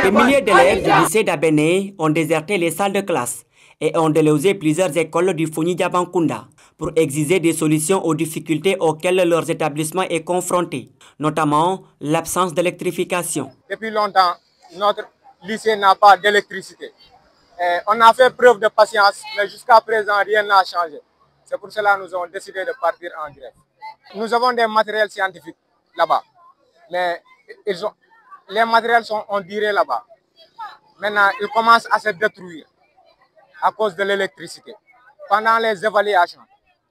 Des milliers d'élèves du lycée d'Abéné ont déserté les salles de classe et ont délaissé plusieurs écoles du Fogny Diabankunda pour exiger des solutions aux difficultés auxquelles leur établissement est confronté, notamment l'absence d'électrification. Depuis longtemps, notre lycée n'a pas d'électricité. On a fait preuve de patience, mais jusqu'à présent, rien n'a changé. C'est pour cela que nous avons décidé de partir en grève. Nous avons des matériels scientifiques là-bas, mais les matériels ont duré là-bas. Maintenant, ils commencent à se détruire à cause de l'électricité. Pendant les évaluations,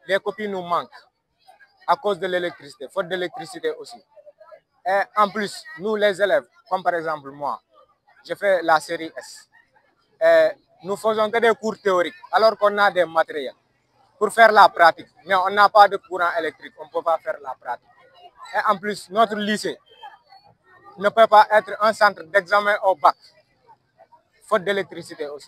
les copies nous manquent à cause de l'électricité, faute d'électricité aussi. Et en plus, nous les élèves, comme par exemple moi, j'ai fait la série S. Et nous faisons que des cours théoriques alors qu'on a des matériels pour faire la pratique. Mais on n'a pas de courant électrique, on ne peut pas faire la pratique. Et en plus, notre lycée ne peut pas être un centre d'examen au bac, faute d'électricité aussi.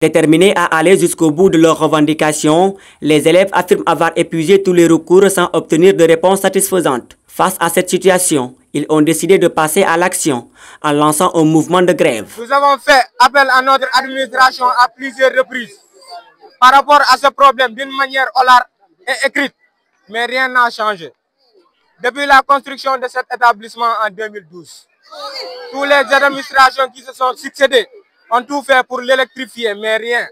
Déterminés à aller jusqu'au bout de leurs revendications, les élèves affirment avoir épuisé tous les recours sans obtenir de réponse satisfaisante. Face à cette situation, ils ont décidé de passer à l'action en lançant un mouvement de grève. Nous avons fait appel à notre administration à plusieurs reprises par rapport à ce problème d'une manière orale et écrite, mais rien n'a changé. Depuis la construction de cet établissement en 2012, toutes les administrations qui se sont succédées ont tout fait pour l'électrifier, mais rien.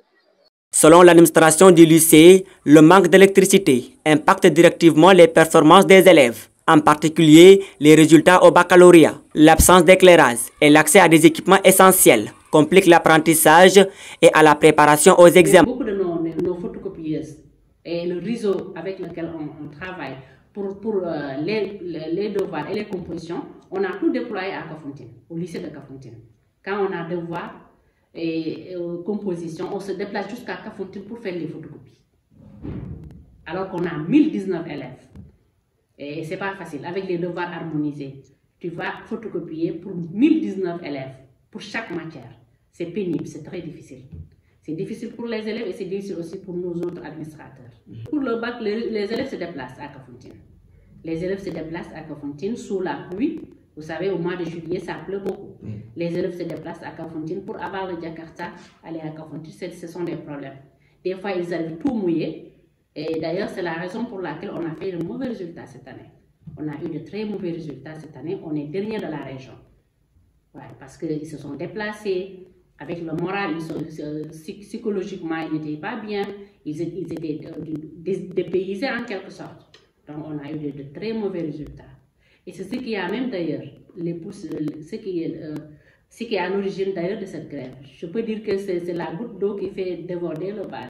Selon l'administration du lycée, le manque d'électricité impacte directement les performances des élèves, en particulier les résultats au baccalauréat. L'absence d'éclairage et l'accès à des équipements essentiels compliquent l'apprentissage et à la préparation aux examens. Beaucoup de nos photocopieuses et le réseau avec lequel on travaille pour les devoirs et les compositions, on a tout déployé à Kafountine, au lycée de Kafountine. Quand on a devoirs et compositions, on se déplace jusqu'à Kafountine pour faire les photocopies. Alors qu'on a 1019 élèves. Et c'est pas facile. Avec les devoirs harmonisés, tu vas photocopier pour 1019 élèves, pour chaque matière. C'est pénible, c'est très difficile. C'est difficile pour les élèves et c'est difficile aussi pour nous autres administrateurs. Pour le bac, les élèves se déplacent à Kafountine. Les élèves se déplacent à Kafountine sous la pluie. Vous savez, au mois de juillet, ça pleut beaucoup. Les élèves se déplacent à Kafountine pour avoir le Jakarta, aller à Kafountine. Ce sont des problèmes. Des fois, ils arrivent tout mouillés. Et d'ailleurs, c'est la raison pour laquelle on a fait de mauvais résultats cette année. On a eu de très mauvais résultats cette année. On est dernier de la région. Ouais, parce qu'ils se sont déplacés. Avec le moral, psychologiquement, ils n'étaient pas bien. Ils étaient dépaysés en quelque sorte. Donc, on a eu de très mauvais résultats. Et c'est ce qui a même d'ailleurs, ce qui est à l'origine d'ailleurs de cette grève. Je peux dire que c'est la goutte d'eau qui fait déborder le vase.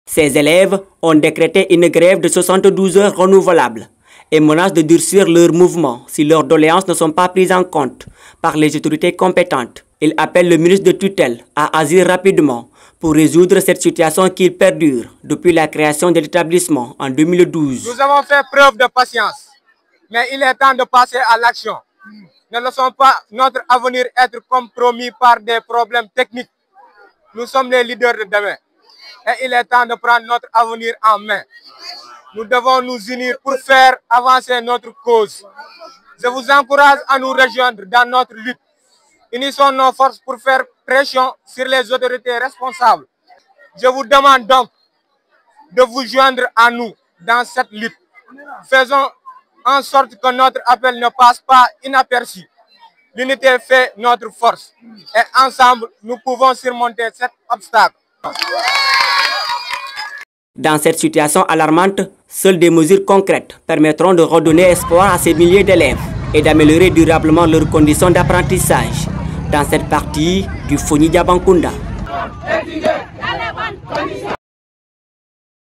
Ces élèves ont décrété une grève de 72 heures renouvelable et menacent de durcir leur mouvement si leurs doléances ne sont pas prises en compte par les autorités compétentes. Ils appellent le ministre de tutelle à agir rapidement pour résoudre cette situation qui perdure depuis la création de l'établissement en 2012. Nous avons fait preuve de patience, mais il est temps de passer à l'action. Ne laissons pas notre avenir être compromis par des problèmes techniques. Nous sommes les leaders de demain et il est temps de prendre notre avenir en main. Nous devons nous unir pour faire avancer notre cause. Je vous encourage à nous rejoindre dans notre lutte. Unissons nos forces pour faire pression sur les autorités responsables. Je vous demande donc de vous joindre à nous dans cette lutte. Faisons en sorte que notre appel ne passe pas inaperçu. L'unité fait notre force et ensemble, nous pouvons surmonter cet obstacle. Dans cette situation alarmante, seules des mesures concrètes permettront de redonner espoir à ces milliers d'élèves et d'améliorer durablement leurs conditions d'apprentissage dans cette partie du Fogny Diabankunda.